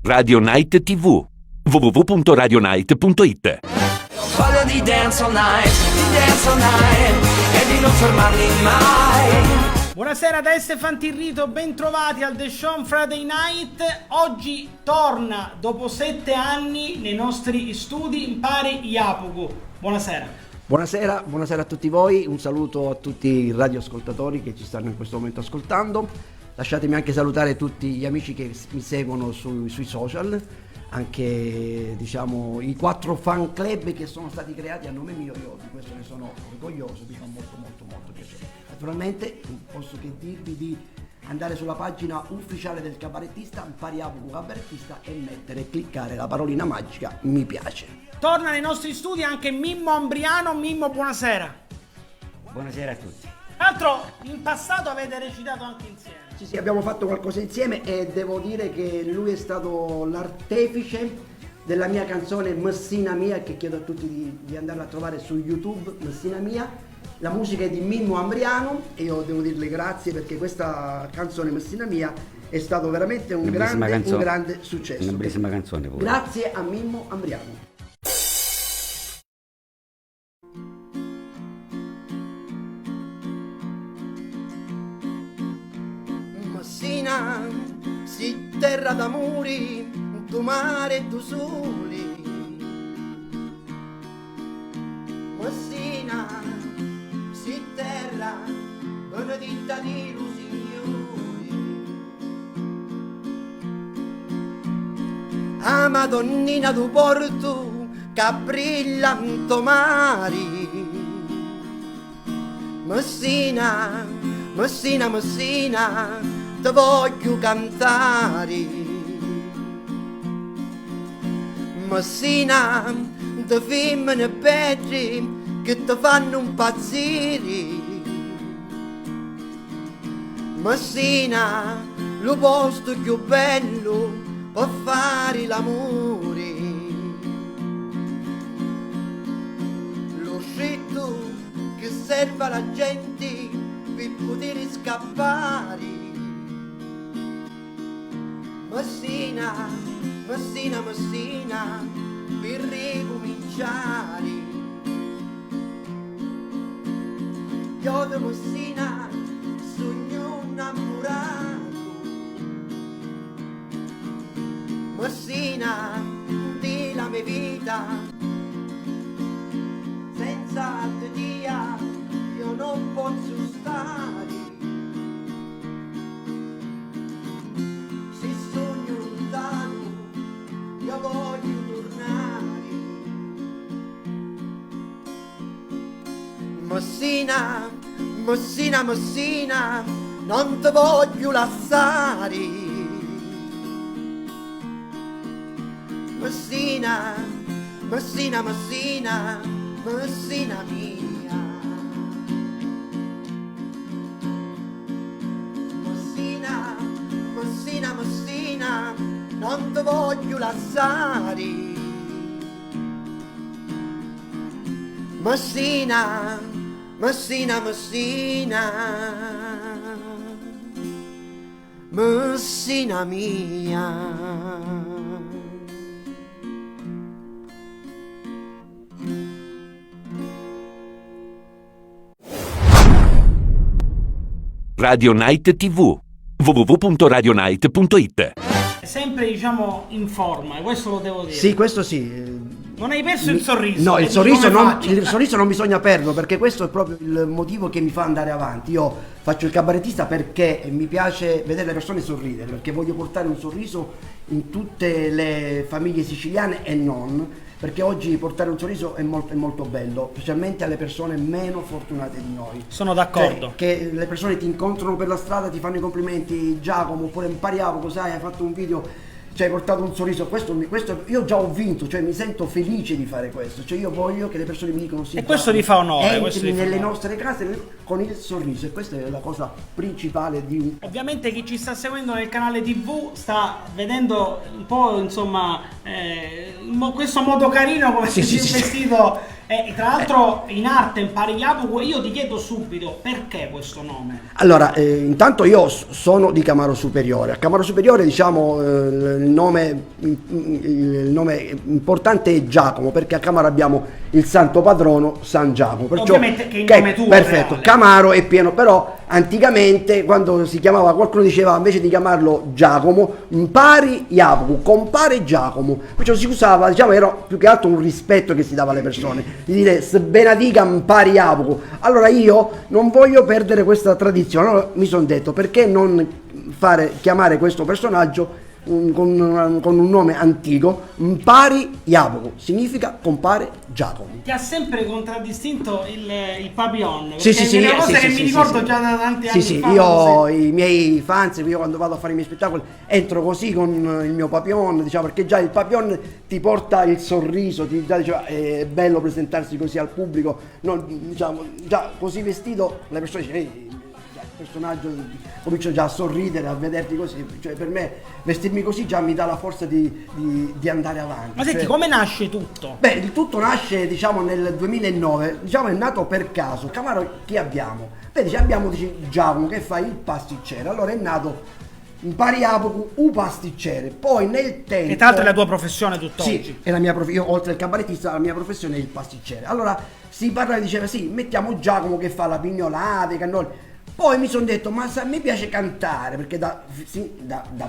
Radio Night TV. www.radionite.it. Voglio di dance all night e di non fermarmi mai. Buonasera da Stefan Tirrito, ben trovati al The Show Friday Night. Oggi torna dopo 7 anni nei nostri studi Impari Japuku. Buonasera. Buonasera a tutti voi, un saluto a tutti i radioascoltatori che ci stanno in questo momento ascoltando. Lasciatemi anche salutare tutti gli amici che mi seguono sui social, anche diciamo i 4 fan club che sono stati creati a nome mio. Io di questo ne sono orgoglioso, mi fa molto piacere. Naturalmente non posso che dirvi di andare sulla pagina ufficiale del cabarettista, Impari Japuku Cabarettista, e cliccare la parolina magica mi piace. Torna nei nostri studi anche Mimmo Ambriano. Mimmo, buonasera. Buonasera a tutti. Tra l'altro in passato avete recitato anche insieme. Sì, abbiamo fatto qualcosa insieme e devo dire che lui è stato l'artefice della mia canzone Messina Mia, che chiedo a tutti di andarla a trovare su YouTube, Messina Mia. La musica è di Mimmo Ambriano e io devo dirle grazie perché questa canzone Messina Mia è stato veramente un grande successo. Una bellissima canzone pure. Grazie a Mimmo Ambriano. Messina, si terra d'amori, tu mare e tu soli. Messina, si terra benedetta di illusioni. A Madonnina du porto che brilla in mari. Messina, Messina, Messina, te voglio cantare. Messina, te femmine belle che ti fanno impazzire. Messina, lo posto più bello per fare l'amore. Lo scritto che serve alla gente per poter scappare. Messina, Messina, Messina, per ricominciare. Io di Messina sogno innamorato. Messina, di la mia vita, senza te dia io non posso stare. Se sogno lontano io voglio tornare. Messina, Messina, Messina, non ti voglio lasciare. Messina, Messina, Messina, Messina mia. Messina, Messina, Messina, non ti voglio lasciare. Messina, Messina, Messina, Messina mia. Radio Night TV. www.radionite.it. Sempre diciamo in forma, questo lo devo dire. Sì, questo sì. Non hai perso il sorriso? No, il sorriso non bisogna perderlo, perché questo è proprio il motivo che mi fa andare avanti. Io faccio il cabarettista perché mi piace vedere le persone sorridere, perché voglio portare un sorriso in tutte le famiglie siciliane e non, perché oggi portare un sorriso è molto bello, specialmente alle persone meno fortunate di noi. Sono d'accordo. Cioè, che le persone ti incontrano per la strada, ti fanno i complimenti, Giacomo, oppure impariamo, cos'hai, hai fatto un video, ci hai portato un sorriso. Questo io già ho vinto, cioè mi sento felice di fare questo, cioè io voglio che le persone mi dicono sì, e questo ti fa onore, entri nelle nostre case con il sorriso, e questa è la cosa principale di... Ovviamente chi ci sta seguendo nel canale TV sta vedendo un po', insomma, questo modo carino come si è vestito Tra l'altro in arte impari Jabuku e io ti chiedo subito perché questo nome? Allora, intanto io sono di Camaro Superiore. A Camaro Superiore, diciamo, il nome importante è Giacomo, perché a Camaro abbiamo il santo patrono San Giacomo. Perciò, ovviamente che è il nome tuo, perfetto, reale. Camaro è pieno, però anticamente quando si chiamava, qualcuno diceva invece di chiamarlo Giacomo, impari Jabuku, compare Giacomo. Perciò si usava, diciamo, era più che altro un rispetto che si dava alle persone, di dire sbenadica impari Jabuku. Allora io non voglio perdere questa tradizione, allora mi sono detto perché non chiamare questo personaggio con un nome antico. Impari Jabuku significa compare Giacomo. Ti ha sempre contraddistinto il Papillon? Sì, perché sì, è una sì, cosa sì, che sì, mi sì, ricordo sì. già da tanti Sì, anni sì, fa. io i miei fans, io quando vado a fare i miei spettacoli entro così con il mio Papillon, diciamo, perché già il Papillon ti porta il sorriso, già diceva, è bello presentarsi così al pubblico, diciamo, già così vestito le persone dicono, il personaggio, comincio già a sorridere, a vederti così, cioè per me vestirmi così già mi dà la forza di andare avanti. Ma senti, come nasce tutto? Beh, il tutto nasce, diciamo, nel 2009, diciamo, è nato per caso. Camaro chi abbiamo? Beh, abbiamo Giacomo che fa il pasticcere, allora è nato impari Jabuku, un pasticcere, poi nel tempo... Che tra l'altro è la tua professione tutt'oggi. Sì, è la mia io oltre al cabarettista la mia professione è il pasticcere. Allora si parlava e diceva sì, mettiamo Giacomo che fa la pignolata, i cannoli. Poi mi sono detto, ma a me piace cantare, perché da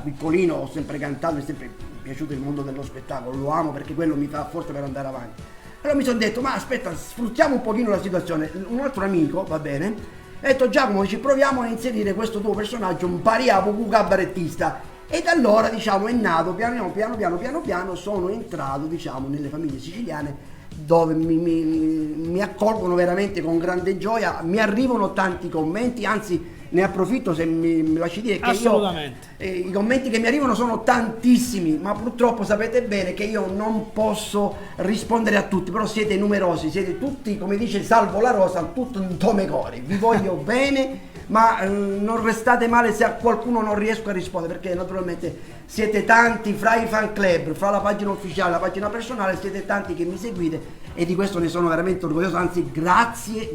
piccolino ho sempre cantato, mi è sempre piaciuto il mondo dello spettacolo, lo amo perché quello mi fa forza per andare avanti. Allora mi sono detto, ma aspetta, sfruttiamo un pochino la situazione. Un altro amico, va bene, ha detto Giacomo, proviamo a inserire questo tuo personaggio, un pariapo cabarettista. E da allora, diciamo, è nato piano piano, sono entrato, diciamo, nelle famiglie siciliane, dove mi accolgono veramente con grande gioia, mi arrivano tanti commenti, anzi ne approfitto se mi lasci dire che i commenti che mi arrivano sono tantissimi, ma purtroppo sapete bene che io non posso rispondere a tutti, però siete numerosi, siete tutti, come dice Salvo La Rosa, tutto in tome cori, vi voglio bene, ma non restate male se a qualcuno non riesco a rispondere, perché naturalmente siete tanti, fra i fan club, fra la pagina ufficiale, la pagina personale, siete tanti che mi seguite e di questo ne sono veramente orgoglioso, anzi grazie.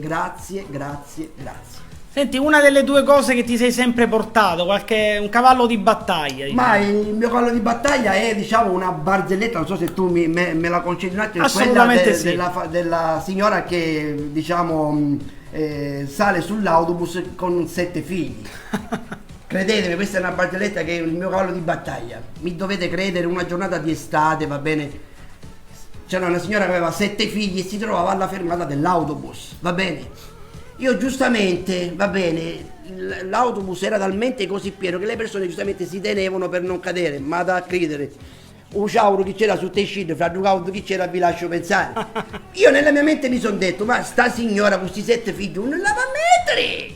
Senti, una delle due cose che ti sei sempre portato, un cavallo di battaglia. Diciamo. Ma il mio cavallo di battaglia è, diciamo, una barzelletta, non so se tu me la concedi un attimo, assolutamente sì. della signora che, diciamo, sale sull'autobus con 7 figli. Credetemi, questa è una barzelletta che è il mio cavallo di battaglia. Mi dovete credere, una giornata di estate, va bene? C'era una signora che aveva 7 figli e si trovava alla fermata dell'autobus, va bene? Io giustamente, va bene, l'autobus era talmente così pieno che le persone giustamente si tenevano per non cadere, ma da credere. Un ciauro chi c'era su Tescid, fra due auto chi c'era vi lascio pensare. Io nella mia mente mi sono detto, ma sta signora con questi 7 figli non la va a mettere!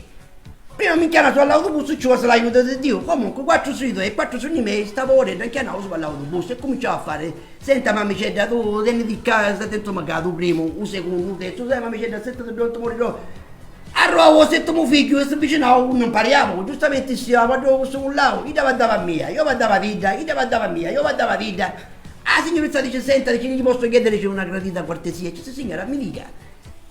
Prima mi chiamano all'autobus, ci vuole l'aiuto di Dio. Comunque 4 su di te e 4 su di me, stavo orando, chiamavo su all'autobus e cominciavo a fare, senta mamicetta, tu tieni di casa, stai attento magari, tu primo, un secondo, un terzo, sai mamicetta, senta dobbiamo morire. Allora, se tuo figlio si avvicinava, non pariamo, giustamente si guardava su un lato, io andava via, io andava via. Ah, signoressa dice, senta, dice, gli posso chiedere c'è una gradita cortesia, dice, signora, mi dica.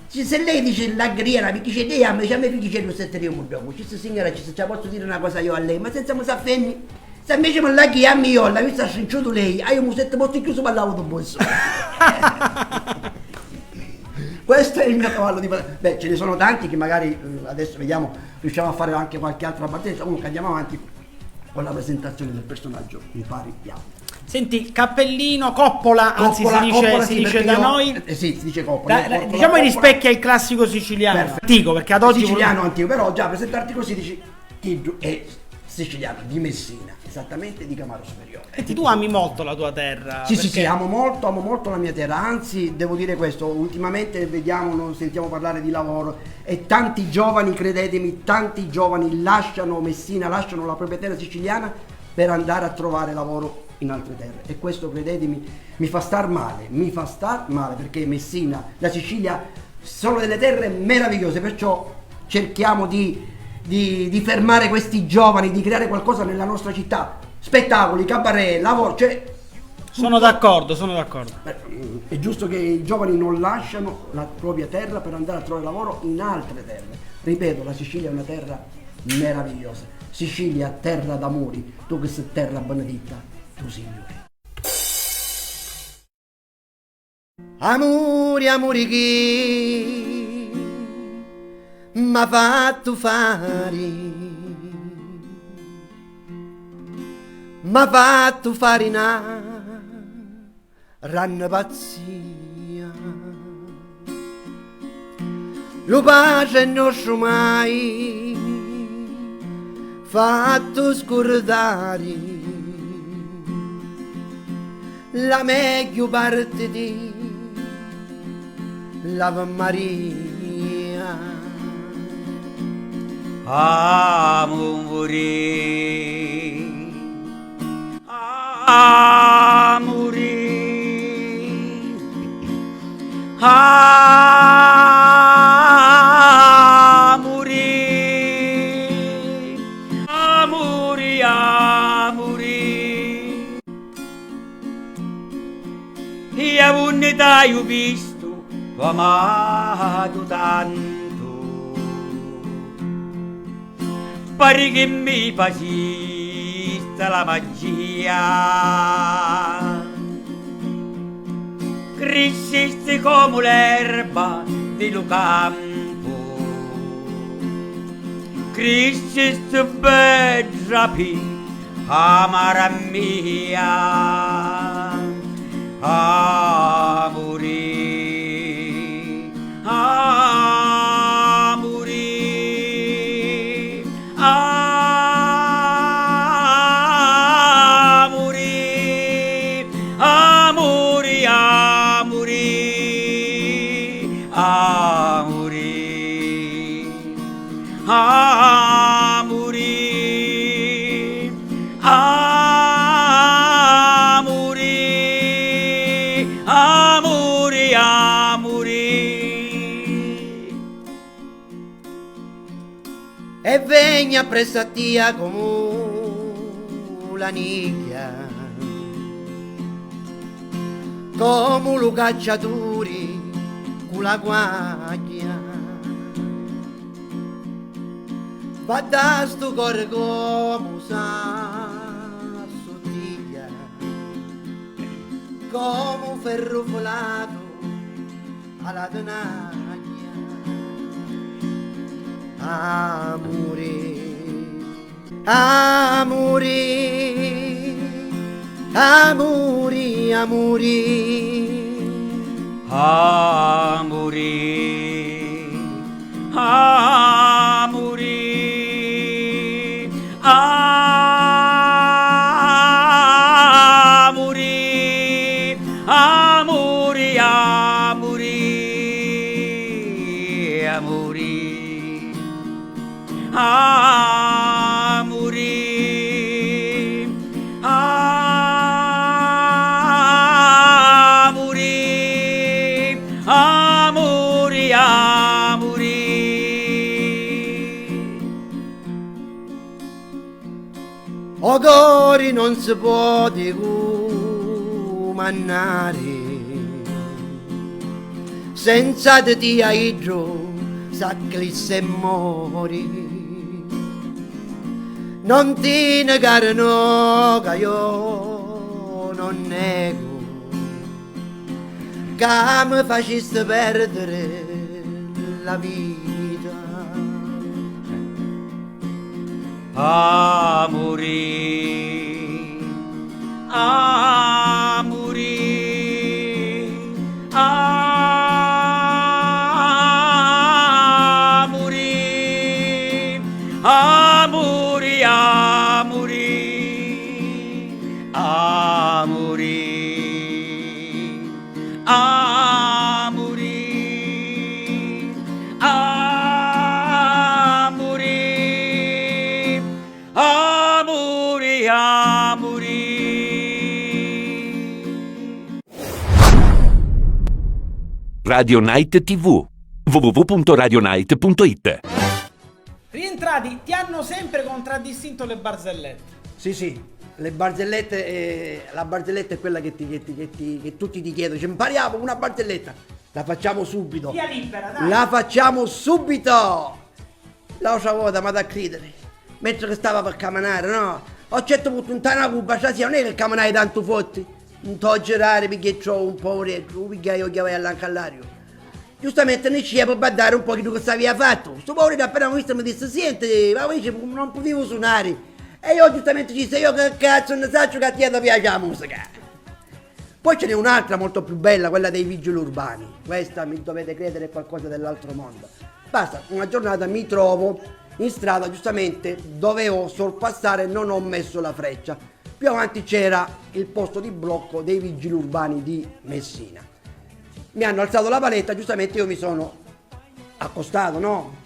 Se lei dice la griena, perché c'è lei, a me figli c'è due sette riumo dopo, dice, signora, se posso dire una cosa io a lei, ma senza mi s'affenni. Se invece me la chi a me io, la mi sta scinciuto lei, io mi sette posti chiuso per l'autobus. Questo è il mio cavallo di battaglia. Beh, ce ne sono tanti che magari adesso vediamo, riusciamo a fare anche qualche altra battaglia. Comunque andiamo avanti con la presentazione del personaggio. Mi pare Senti, cappellino, coppola, anzi si dice da noi. Sì, si dice coppola. Diciamo che rispecchia il classico siciliano. Perfetto. Antico, perché ad oggi siciliano antico, però già presentarti così dici Tiggio è siciliano, di Messina, esattamente di Camaro Superiore. Senti, tu ami molto la tua terra. Sì, amo molto la mia terra, anzi devo dire questo, ultimamente sentiamo parlare di lavoro e tanti giovani, credetemi, tanti giovani lasciano Messina, lasciano la propria terra siciliana per andare a trovare lavoro in altre terre e questo, credetemi, mi fa star male perché Messina, la Sicilia sono delle terre meravigliose, perciò cerchiamo di fermare questi giovani, di creare qualcosa nella nostra città, spettacoli, cabaret, lavoro, cioè Sono d'accordo. È giusto che i giovani non lasciano la propria terra per andare a trovare lavoro in altre terre. Ripeto, la Sicilia è una terra meravigliosa. Sicilia, terra d'amori, tu che sei terra benedetta, tu Signore. Amori, amori che m'ha fatto fare una ranna pazzia. Lo pace non so mai fatto scordare la meglio parte di l'Ave Maria. Amore, amore, amore, amore, io non t'ho visto, t'ho amato tanto, pare che mi facista la magia. Crescesti come l'erba dello campo, crescesti bella più amara mia. Amore, amore, amore, amore, amore, amore, amore, amore, amore, amore. E vegna presso a tia come la nicchia, come lo cacciatore con la guaglia. Va da sto cuore come sa sottiglia, come un ferro folato alla tenaglia. Amore, amore, amore, amore, Amore, amore, amore, amore, amore, amore, amore, amore, amore, amore. Odori non si può mannare, senza di ti aidro s'acclisse e mori. Non ti negare no, che io non nego, che mi faceste perdere la vita. Amore, amore, amore, amore, amore, amore, amore, amore, amore, amore. Radio Night TV. www.radionite.it. Rientrati, ti hanno sempre contraddistinto le barzellette. Sì, le barzellette, la barzelletta è quella che tutti ti chiedono, dice impariamo una barzelletta, la facciamo subito. Via libera, dai. La facciamo subito! L'altra volta mi ha da credere, mentre che stava per camminare, no? A un certo punto un tanacuba, cioè non è che camminai tanto forte, non to girare perché ho un po' orecchio, perché io chiamai all'ancallario. Giustamente ne ci per badare un po' che cosa aveva fatto. Sto povero appena mi visto mi disse, senti, ma dice, non potevo suonare. E io giustamente ci disse, io che cazzo ne so che a te piace la musica. Poi ce n'è un'altra molto più bella, quella dei vigili urbani. Questa mi dovete credere è qualcosa dell'altro mondo. Basta, una giornata mi trovo in strada, giustamente dovevo sorpassare e non ho messo la freccia. Più avanti c'era il posto di blocco dei vigili urbani di Messina. Mi hanno alzato la paletta, giustamente io mi sono accostato, no?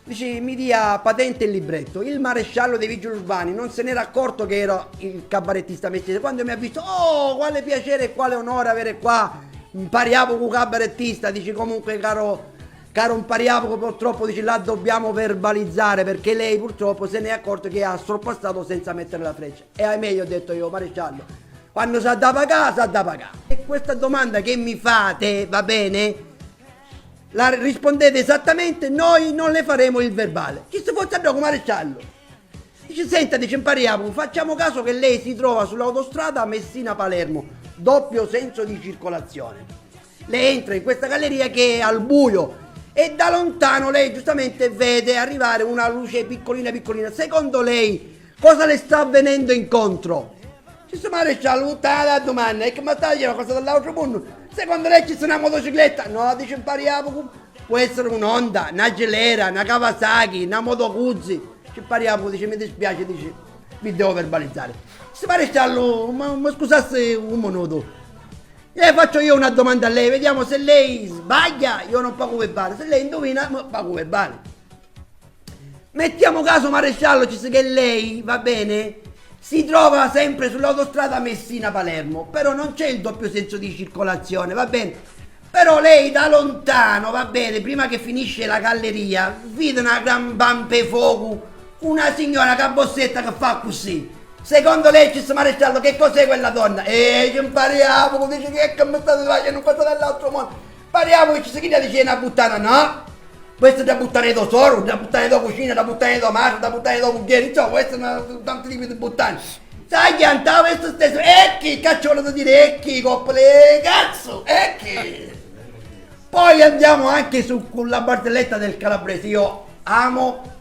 Dice, mi dia patente il libretto. Il maresciallo dei vigili urbani non se n'era accorto che ero il cabarettista messina. Quando mi ha visto, oh, quale piacere e quale onore avere qua un pariapoco cabarettista. Dice, comunque, caro un pariapoco, purtroppo, dice, la dobbiamo verbalizzare perché lei purtroppo se ne è accorto che ha sorpassato senza mettere la freccia. E ahimè, io ho detto io, maresciallo, quando sa da pagare, sa da pagare. E questa domanda che mi fate, va bene? La rispondete esattamente, noi non le faremo il verbale. Ci si fosse andato maresciallo. Dice, senta, dice, impariamo, facciamo caso che lei si trova sull'autostrada Messina-Palermo, doppio senso di circolazione. Lei entra in questa galleria che è al buio e da lontano lei giustamente vede arrivare una luce piccolina piccolina. Secondo lei cosa le sta avvenendo incontro? Ci sono maresciallo, tutta la domanda, è che mi sta dicendo una cosa dall'altro mondo. Secondo lei ci sono una motocicletta? No, dice impariamo, può essere un'Honda, una Gelera, una Kawasaki, una Moto Guzzi. Ci impariamo, dice mi dispiace, dice vi devo verbalizzare. Se maresciallo, ma scusasse un minuto. Le faccio io una domanda a lei, vediamo se lei sbaglia, io non pago verbale, se lei indovina, pago verbale. Mettiamo caso maresciallo, ci sa che lei, va bene, si trova sempre sull'autostrada Messina-Palermo, però non c'è il doppio senso di circolazione, va bene? Però lei da lontano, va bene, prima che finisce la galleria, vede una gran bampefuoco, una signora cabossetta che fa così. Secondo lei, ci maresciallo, che cos'è quella donna? Ci impariamo, dice che mi state facendo cosa dall'altro mondo. Pariamo che ci si chiede, dice una puttana, no? Questo è da buttare da soro, da buttare da cucina, da buttare da mare, da buttare da cucchiere, insomma, questo è tanti tipi di buttane. Sai che andava questo stesso, ecchi, caccio volevo dire, ecchi, coppole, cazzo, ecchi. Poi andiamo anche con la barzelletta del calabrese, io amo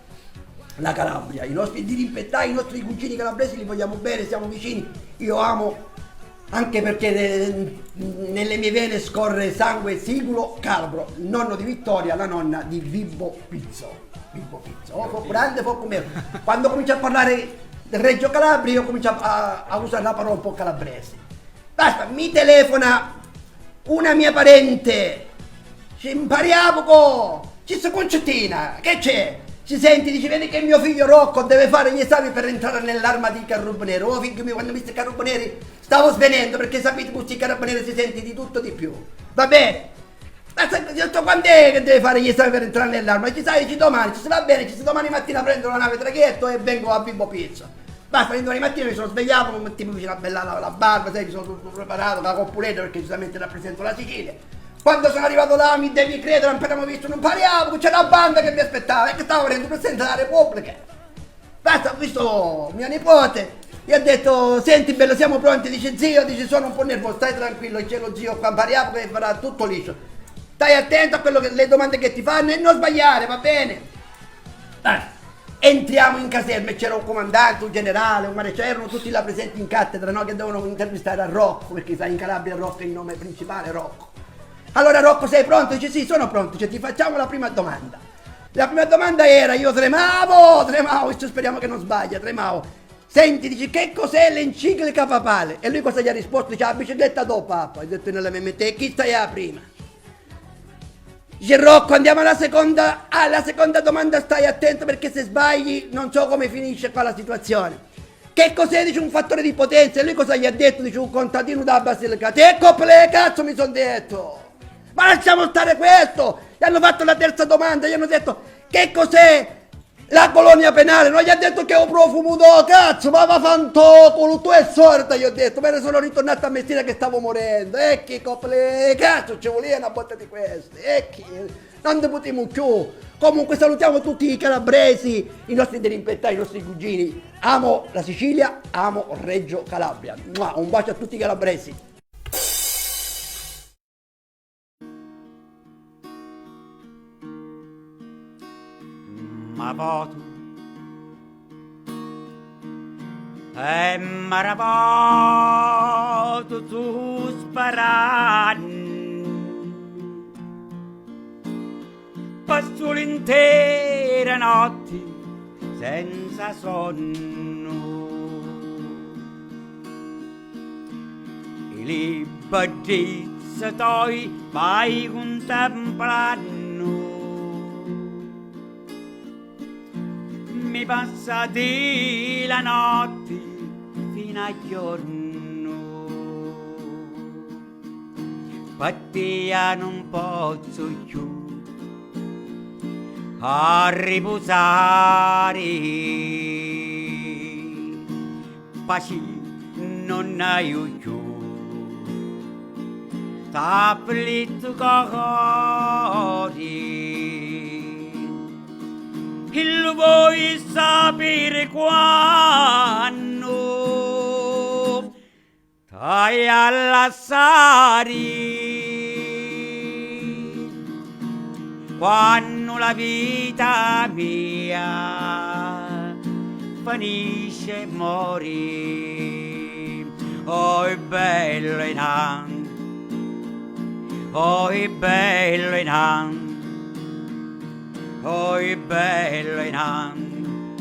la Calabria, i nostri dirimpettai, i nostri cugini calabresi li vogliamo bene, siamo vicini, io amo anche perché nelle mie vene scorre sangue sigulo calabro, il nonno di Vittoria, la nonna di Vibo Pizzo. Vibo Pizzo, fu grande, fu come. Quando comincio a parlare del Reggio Calabria io comincio a usare la parola un po' calabrese. Basta, mi telefona una mia parente, ci impariamo, ci sta concettina, che c'è? Ci senti, dice, vedi che mio figlio Rocco deve fare gli esami per entrare nell'arma di carabinieri. Oh figlio mio, quando ho visto i carabinieri stavo svenendo, perché sapete tutti i carabinieri si senti di tutto di più. Va bene? Ma quando è che deve fare gli esami per entrare nell'arma? Ci sai, dici domani, ci va bene, ci domani mattina prendo la nave traghetto e vengo a Vibo Pizzo. Basta, domani mattina mi sono svegliato, mi mettevo vicino a bella la barba, sai, mi sono tutto preparato, la coppuletta perché giustamente rappresento la Sicilia. Quando sono arrivato là, mi devi credere, appena abbiamo visto non pariamo, c'era una banda che mi aspettava e che stavo venendo il Presidente della Repubblica. Basta, ho visto mia nipote, gli ho detto, senti bello, siamo pronti, dice zio, dice sono un po' nervoso, stai tranquillo, c'è lo zio qua pariamo che farà tutto liscio. Stai attento a quello che, le domande che ti fanno e non sbagliare, va bene? Basta. Entriamo in caserma e c'era un comandante, un generale, un maresciallo, erano tutti là presenti in cattedra, no? Che devono intervistare a Rocco, perché sai in Calabria Rocco è il nome principale, Rocco. Allora Rocco sei pronto? Dice sì, sono pronto, dice ti facciamo la prima domanda. La prima domanda era, io tremavo, speriamo che non sbaglia, tremavo. Senti, dice che cos'è l'enciclica papale? E lui cosa gli ha risposto? Dice la bicicletta dopo, papà. Ho detto nella mia mente, chi stai a prima? Dice Rocco, andiamo alla seconda domanda, stai attento perché se sbagli non so come finisce qua la situazione. Che cos'è, dice, un fattore di potenza? E lui cosa gli ha detto? Dice un contadino da Basilicata. Ecco, cazzo mi sono detto. Ma lasciamo stare questo! Gli hanno fatto la terza domanda, gli hanno detto che cos'è La colonia penale non gli ha detto che è un profumo do cazzo, ma va fantocolo, tu è sorda, gli ho detto, me ne sono ritornato a Messina che stavo morendo, e che cople, cazzo ci voleva una botta di queste, e che non ne potevo più. Comunque salutiamo tutti i calabresi, i nostri dirimpettai, i nostri cugini, amo la Sicilia, amo Reggio Calabria, un bacio a tutti i calabresi. Ma voto e maravoto tu sparan passo l'intera notte senza sonno e li badizzatori mai contemplano mi passati la notte fino a giorno pattia non posso più a riposare pace non hai più t'afflitto cuore il vuoi sapere quando stai a lasciare quando la vita mia finisce morire oh è bello in anno oh è bello in anno oh è bello in anno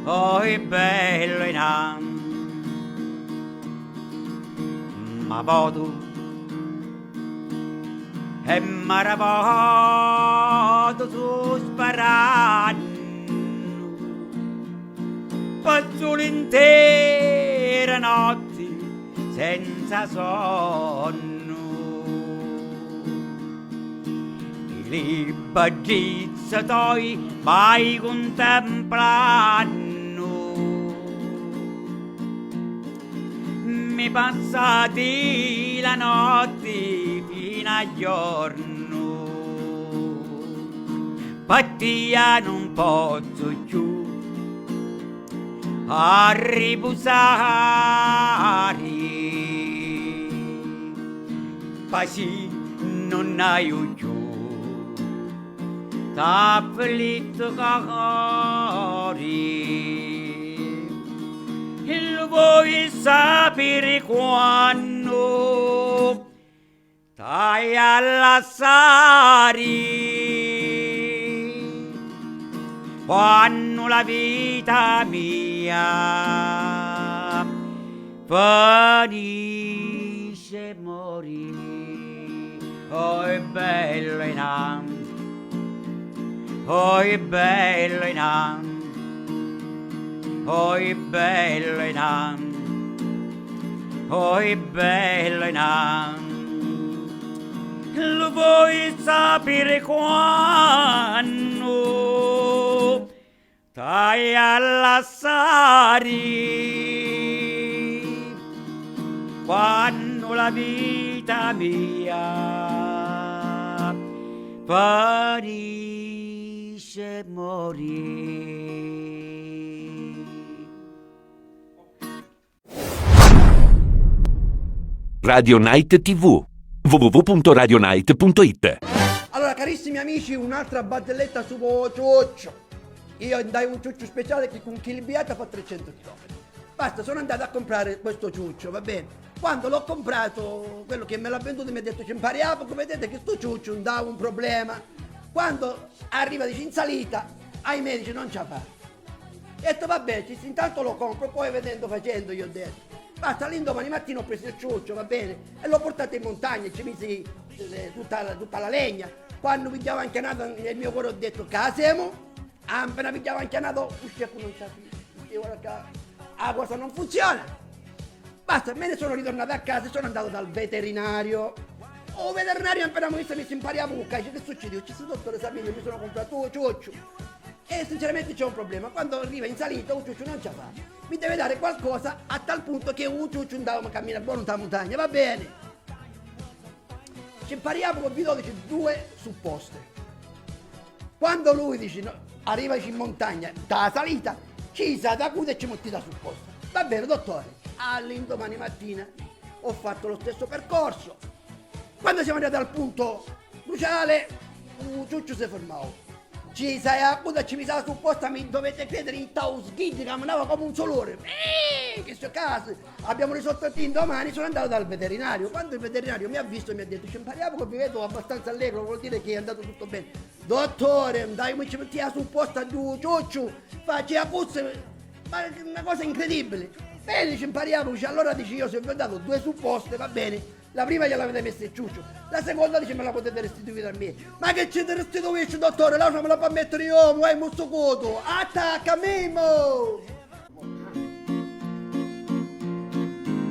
oh è bello in anno ma voto e maravoto tu sparando passo l'intera notte senza sonno li badizzatori mai contemplano mi passati la notte fino a giorno pattia non posso più a riposare pace non hai più t'afflitto cuore il vuoi sapere quando stai a lasciare quando la vita mia finisce morire oh è bello in anno oh è bello in anno oh è bello in anno oh è bello in anno lo vuoi sapere quando stai a lasciare quando la vita mia finisce morire. Radio Night TV www.radionite.it. Allora carissimi amici, un'altra barzelletta su ciuccio. Io andai un ciuccio speciale che con Kill Beata fa 300 km. Basta, sono andato a comprare questo ciuccio, va bene? Quando l'ho comprato, quello che me l'ha venduto mi ha detto ci impariamo, come vedete che sto ciuccio non dà un problema. Quando arriva dice in salita, ai medici non ce la fa. Ho detto vabbè, intanto lo compro, poi vedendo facendo, gli ho detto. Basta, l'indomani mattina ho preso il ciuccio, va bene? E l'ho portato in montagna, ci misi tutta la legna. Quando mi chiamo anche nato nel mio cuore ho detto, casemo, appena mi chiamo anche nato, uscì non c'è più. La cosa non funziona. Basta, me ne sono ritornato a casa e sono andato dal veterinario. Oh, veterinario appena mi visto mi si impari a bucca, dice che succede? Io ci sono dottore Sapino, mi sono comprato ciuccio. E sinceramente c'è un problema, quando arriva in salita un ciuccio non ce la fa, mi deve dare qualcosa a tal punto che un ciuccio andava a camminare buono da montagna, va bene. Ci impariamo con V12 due supposte. Quando lui dice no, arriva in montagna, da salita, ci sa da cuda e ci metti da supposta. Va bene dottore, all'indomani mattina ho fatto lo stesso percorso. Quando siamo arrivati al punto cruciale, un ciuccio si è fermato. Ci sei a coda, ci mi sa supposta, mi dovete credere, in tau schidi, camminava come un solore. Che sto caso! Abbiamo risolto il team domani, sono andato dal veterinario. Quando il veterinario mi ha visto mi ha detto, ci impariamo che vi vedo abbastanza allegro, vuol dire che è andato tutto bene. Dottore, dai, mi ci metti la supposta giù, ciucciu, facci la puzza, ma è una cosa incredibile. Bene, ci impariamo, allora dici io se vi ho dato due supposte, va bene. La prima gliel'avete messa il ciuccio, la seconda dice me la potete restituire a me. Ma che ci restituisci dottore? Lascia me la fa mettere io, vuoi molto coto. Attacca Mimo!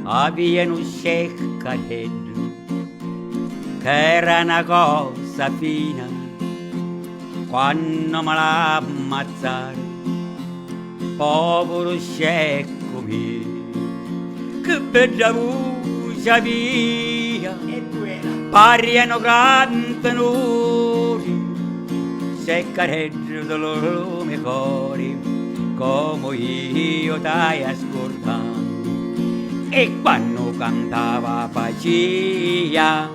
Aveva un seccareddo che era una cosa fina quando me la ammazzare, povero scecco mio, che bella voce via, pariano cantanori, seccareddo del loro mio cuore, come io t'hai ascoltato. E quando cantava pacia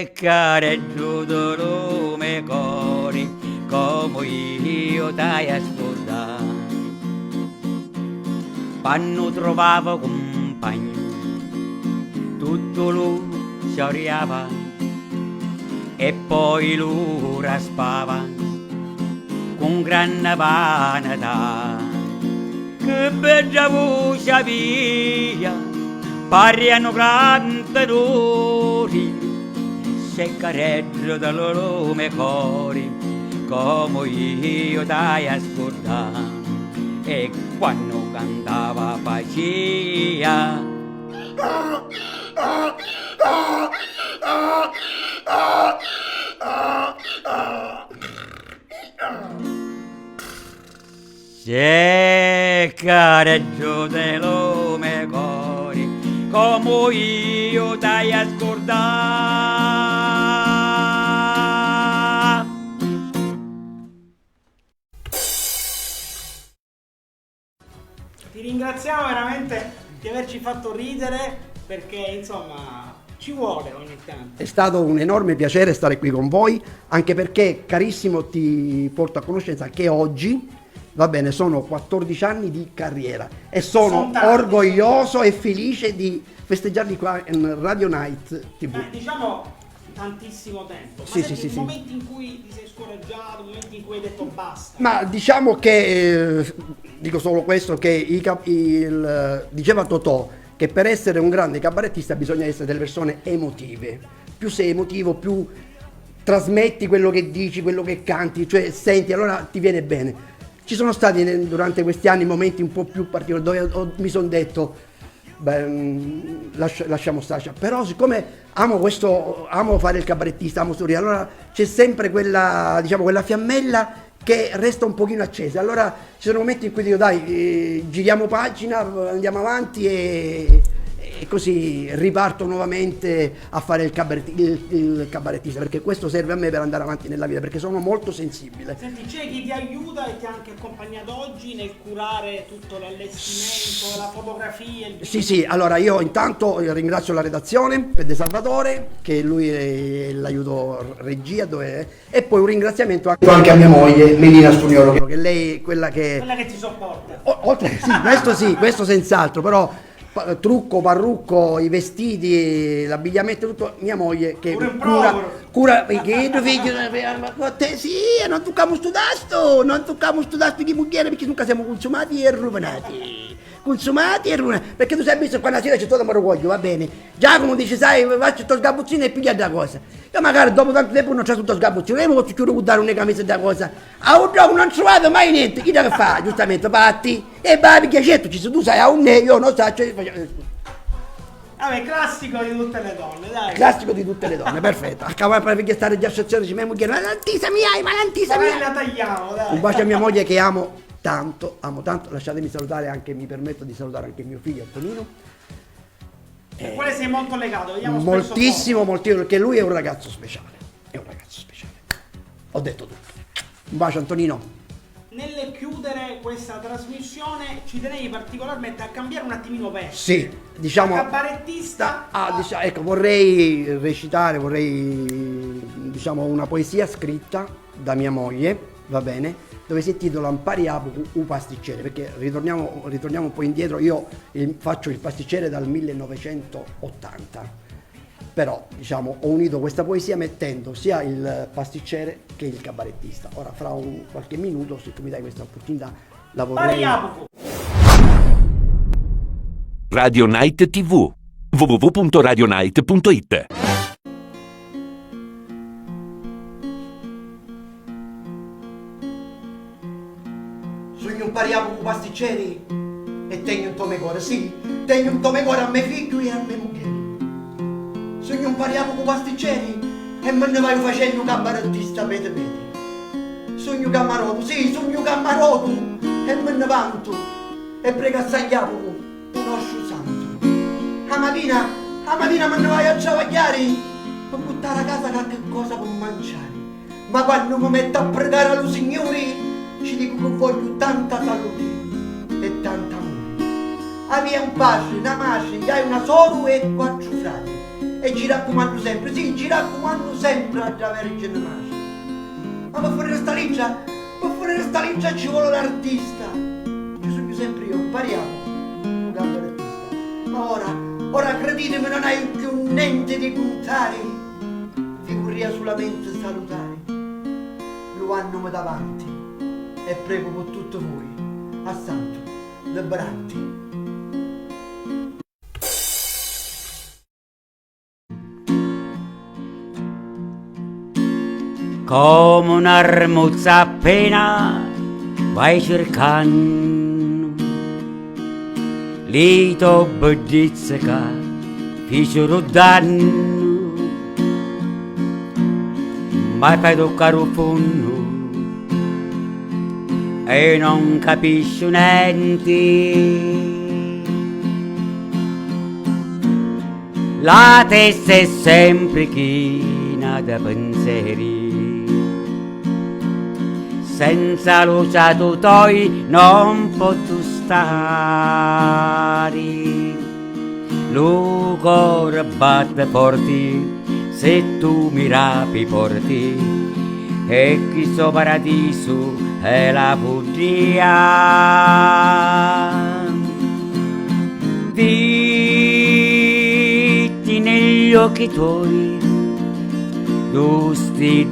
seccareggio del mio cuore, come io t'hai ascoltato. Quando trovavo compagno tutto lui si oriava e poi lui raspava con grande vanità. Che bella voce via, pariano cantatori, seccareggio del loro mio cuore, come io t'hai ascoltato. E quando cantava pacia seccareggio dello mio cuore, come io t'hai ascoltato. Ti ringraziamo veramente di averci fatto ridere, perché insomma ci vuole ogni tanto. È stato un enorme piacere stare qui con voi, anche perché, carissimo, ti porto a conoscenza che oggi, va bene, sono 14 anni di carriera e sono orgoglioso e felice di festeggiarli qua in Radio Night TV. Diciamo tantissimo tempo. Sì, Ma sì, sì, momenti in cui ti sei scoraggiato, momenti in cui hai detto basta. Ma diciamo che, dico solo questo, che diceva Totò, che per essere un grande cabarettista bisogna essere delle persone emotive. Più sei emotivo, più trasmetti quello che dici, quello che canti, cioè senti, allora ti viene bene. Ci sono stati durante questi anni momenti un po' più particolari dove mi sono detto, beh, lasciamo stare, però siccome amo fare il cabarettista, amo sorridere, allora c'è sempre quella, diciamo, quella fiammella che resta un pochino accesa. Allora ci sono momenti in cui dico dai, giriamo pagina, andiamo avanti e così riparto nuovamente a fare il cabarettista, perché questo serve a me per andare avanti nella vita, perché sono molto sensibile. Senti, c'è chi ti aiuta e ti ha anche accompagnato oggi nel curare tutto l'allestimento, la fotografia, il video? Sì, allora io intanto ringrazio la redazione per De Salvatore, che lui è l'aiuto regia, e poi un ringraziamento anche a mia moglie Melina Stuniolo, che lei è quella che ti sopporta. Oltre, sì, questo sens'altro, però trucco, parrucco, i vestiti, l'abbigliamento, tutto, mia moglie che cura che sì, non tocchiamo sto tasto di mucchiere, perché nunca siamo consumati e rovinati, perché tu sai visto quando la sera c'è tutto Morogoglio, va bene, Giacomo dice sai faccio sto sgabuzzino e piglia da cosa, io magari dopo tanto tempo non c'è tutto sgabuzzino, io mi posso chiudere dare una camicia da cosa, a un gioco non trovate mai niente, chi deve fare, giustamente, patti, e vai piacetto, tu sai a un io non so, Vabbè, classico di tutte le donne, dai. Classico di tutte le donne, perfetto. Acaba perché stare già a sezione ci mia moglie, ma l'antisa mia, ma l'antisa Magari mia. la tagliamo, dai. Un bacio a mia moglie che amo tanto. Lasciatemi salutare anche, mi permetto di salutare anche mio figlio Antonino. Al quale sei molto legato, vediamo Moltissimo, perché lui è un ragazzo speciale. È un ragazzo speciale. Ho detto tutto. Un bacio Antonino. Nel chiudere questa trasmissione ci tenevi particolarmente a cambiare un attimino verso. Sì, diciamo. Cabarettista. Ecco, vorrei recitare, diciamo una poesia scritta da mia moglie, va bene, dove si intitola Impariamo un pasticcere, perché ritorniamo un po' indietro, io faccio il pasticcere dal 1980. Però, diciamo, ho unito questa poesia mettendo sia il pasticcere che il cabarettista. Ora, fra qualche minuto, se tu mi dai questa opportunità, la vorrei... Jacopo. Radio Night TV. www.radionite.it. Sogno impariamo con pasticceri e tengo un tome cuore, sì, tengo un tome cuore a me figlio e a me moglie. Sogno impariamo con pasticceri e me ne vai facendo cabarettista vede. Sogno cammaroto, sì, sogno cammaroto e me ne vanto e prego a San Jacopo un oscio santo. A mattina me ne vai a travagliare per buttare a casa qualche cosa per mangiare. Ma quando mi metto a pregare allo Signore ci dico che voglio tanta salute e tanta amore. Avia un pace, una mace, hai una soro e 4 frati. E ci raccomando sempre, sì, ci raccomando sempre alla Vergine Mace. Ma per fare sta lincia ci vuole l'artista. Ci sogno sempre io, impariamo un cabarettista. Ma ora credetemi non hai più niente di contare. Figuria solamente salutare. Lo hanno davanti e prego per tutto voi, a Santo, liberanti. Come un'armuzza appena vai cercando, lito bellezza che fecero danno, ma fai toccare il fondo e non capisci niente. La testa è sempre china da pensieri, senza luce tu toi non posso stare. Lo cuore batte forte se tu mi rapi porti, e questo paradiso è la bugia. Ditti negli occhi tuoi giusti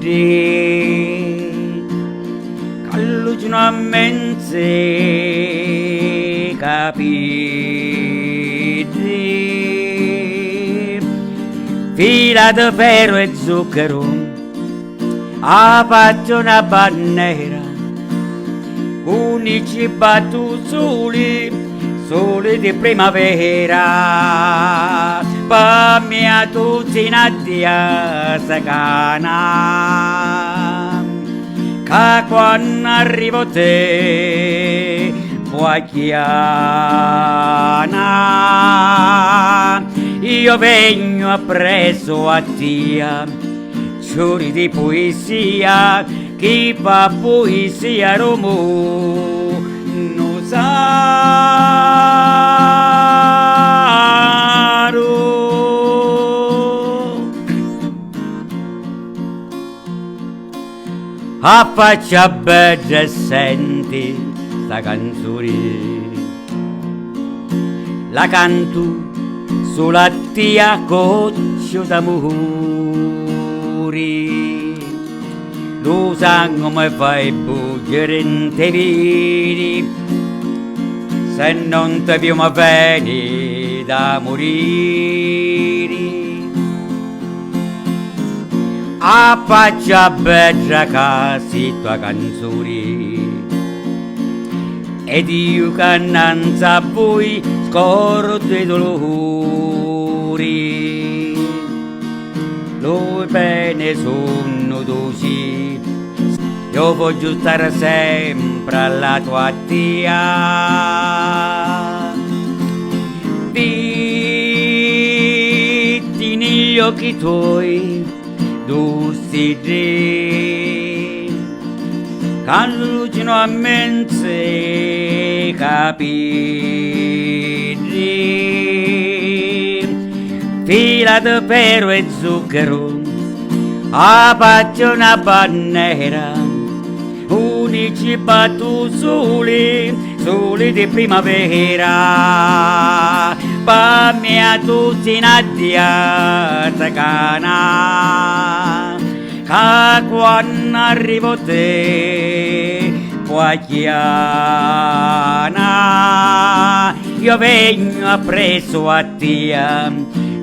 allucino a mense capiti, fila di ferro e zucchero a faccia una bandiera, unici battuti soli di primavera, per mia tutti in addia sacana, che quando arrivo te puoi chiana, io vengo appresso a tia, giuri di poesia, chi fa poesia Romo non a faccia bella e senti sta canzone, la canto sulla tia coccio d'amore, lo sangue mi fai buggere in te vedi, se non ti più mi vieni da morire. A faccia bella che si tua canzone ed io che innanzi a voi scordo i dolori. Le pene sono così, io voglio stare sempre alla tua tia. Vitti negli occhi tuoi, dulci che lucino a mense capiri, fila di pero e zucchero, a passione bannera, unici battu soli di primavera, pa mia tutti in addiata cana, che quando arrivo te, guagliana, io vengo appresso a te,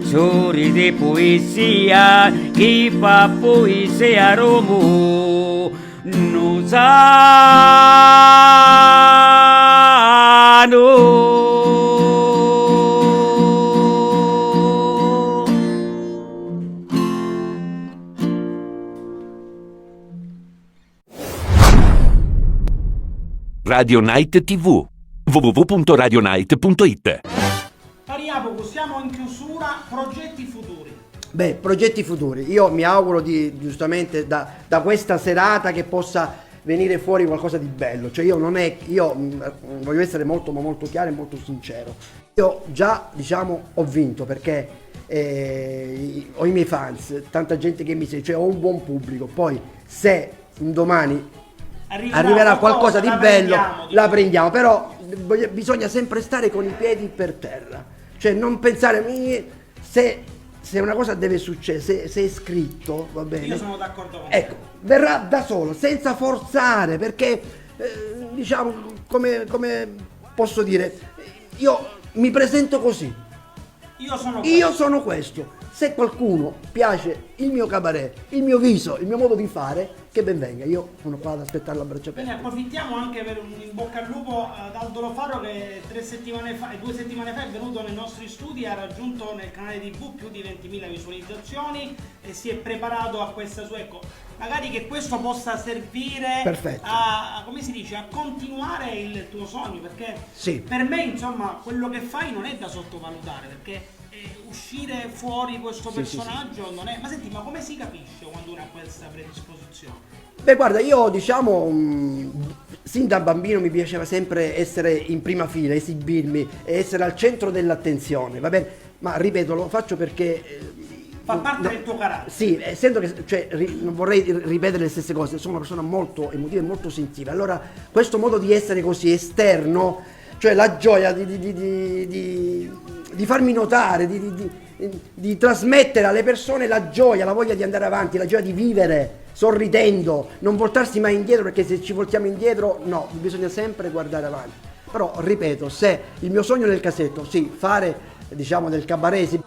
suri di poesia, chi fa poesia a Roma, non sanno. Radio Night TV. www.radionite.it. Cari Jacopo, siamo in chiusura, progetti futuri. Beh, progetti futuri. Io mi auguro giustamente da questa serata che possa venire fuori qualcosa di bello. Cioè io voglio essere molto ma molto chiaro e molto sincero. Io già, ho vinto perché ho i miei fans, tanta gente che mi segue, cioè ho un buon pubblico. Poi se un domani arriverà qualcosa di bello, la prendiamo, però bisogna sempre stare con i piedi per terra, cioè non pensare se una cosa deve succedere, se è scritto, va bene. Io sono d'accordo con te. Ecco, verrà da solo, senza forzare, perché come posso dire, io mi presento così. Io sono questo. Se qualcuno piace il mio cabaret, il mio viso, il mio modo di fare, che ben venga. Io sono qua ad aspettare la braccia aperte. Bene, approfittiamo anche per un in bocca al lupo ad Aldo Lo Faro che 2 settimane fa è venuto nei nostri studi, ha raggiunto nel canale TV più di 20.000 visualizzazioni e si è preparato a questa sua, ecco, magari che questo possa servire a, come si dice, a continuare il tuo sogno, perché sì, per me insomma quello che fai non è da sottovalutare, perché uscire fuori questo personaggio non è... Ma senti, ma come si capisce quando uno ha questa predisposizione? Beh, guarda, io sin da bambino mi piaceva sempre essere in prima fila, esibirmi e essere al centro dell'attenzione, va bene? Ma ripeto, lo faccio perché... Fa parte del tuo carattere. Sì, essendo che non vorrei ripetere le stesse cose, sono una persona molto emotiva e molto sensibile. Allora, questo modo di essere così esterno, cioè la gioia di farmi notare, di trasmettere alle persone la gioia, la voglia di andare avanti, la gioia di vivere, sorridendo, non voltarsi mai indietro, perché se ci voltiamo indietro, no, bisogna sempre guardare avanti. Però, ripeto, se il mio sogno nel cassetto, sì, fare del cabaret,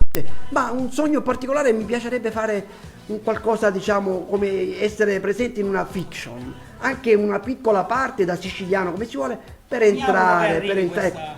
ma un sogno particolare mi piacerebbe fare un qualcosa, come essere presente in una fiction, anche una piccola parte da siciliano, come si vuole, per entrare.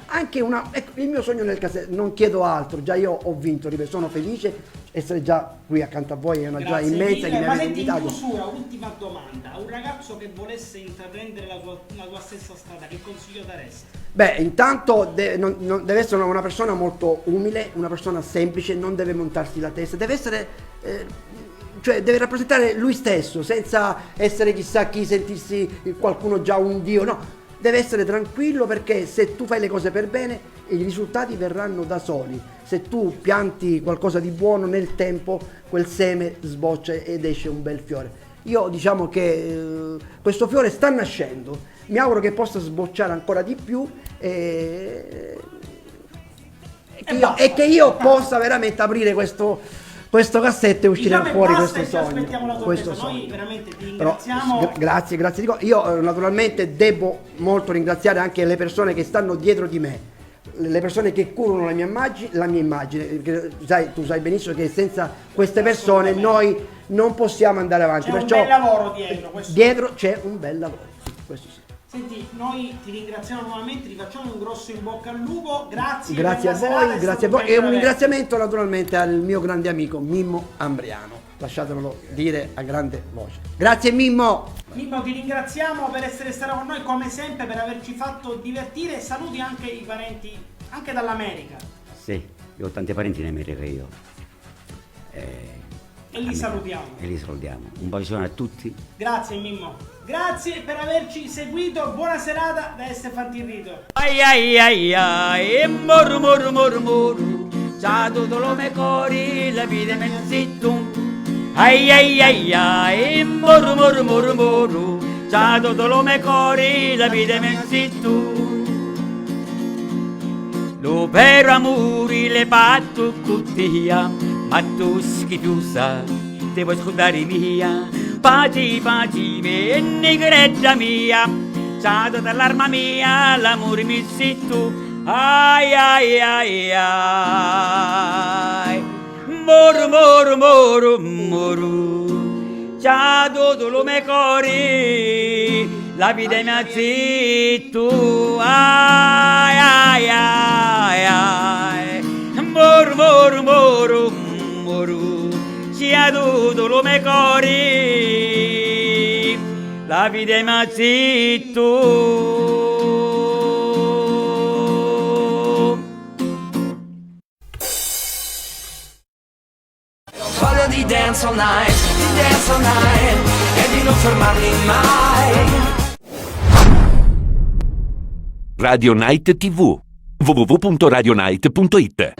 Anche ecco, il mio sogno nel cassetto, non chiedo altro, già io ho vinto, ripeto, sono felice, essere già qui accanto a voi è una gioia immensa che mi avete invitato. Ma senti, in chiusura, ultima domanda, a un ragazzo che volesse intraprendere la tua stessa strada, che consiglio daresti? Beh, intanto deve essere una persona molto umile, una persona semplice, non deve montarsi la testa, deve essere... deve rappresentare lui stesso, senza essere chissà chi, sentirsi qualcuno già un dio, no. Deve essere tranquillo, perché se tu fai le cose per bene, i risultati verranno da soli. Se tu pianti qualcosa di buono, nel tempo quel seme sboccia ed esce un bel fiore. Io che questo fiore sta nascendo, mi auguro che possa sbocciare ancora di più e che io possa veramente aprire questo cassetto e uscire fuori questo sogno. Noi veramente ti ringraziamo. Grazie. Io naturalmente devo molto ringraziare anche le persone che stanno dietro di me, le persone che curano la mia immagine, perché tu sai benissimo che senza queste persone noi non possiamo andare avanti. C'è un bel lavoro dietro. Dietro c'è un bel lavoro, questo sì. Senti, noi ti ringraziamo nuovamente, ti facciamo un grosso in bocca al lupo, grazie. Grazie a per la serata, voi, è grazie a stato voi. E bello un averti. ringraziamento naturalmente al mio grande amico Mimmo Ambriano. Lasciatemelo dire a grande voce. Grazie Mimmo! Mimmo, ti ringraziamo per essere stato con noi come sempre, per averci fatto divertire, e saluti anche i parenti, anche dall'America. Sì, io ho tanti parenti in America io. E li salutiamo. E li salutiamo. Un bacione a tutti. Grazie Mimmo. Grazie per averci seguito, buona serata da Stefan Tirrito. Ai ai ai ai, moru moru moru moru, già tutto lo me cori, la vita me zitto. Ai ai ai ai, moru moru moru moru, già tutto lo me cori, la vita me zitto. Lo per amore le patto cuttia, ma tu schifiusa, te vuoi scordare mia, paci paci me, negreggia mia, c'ha tutta l'arma mia, l'amore mi sei tu, ai ai ai ai, moru moru moru moru, c'ha tutto lo me cori, la vita mia zitto, ai ai ai ai, moru moru moru moru, c'ha tutto lo me cori, la vita mia zitto. Voglio di dance all night, e di non fermarmi mai. Radio Night TV. www.radionite.it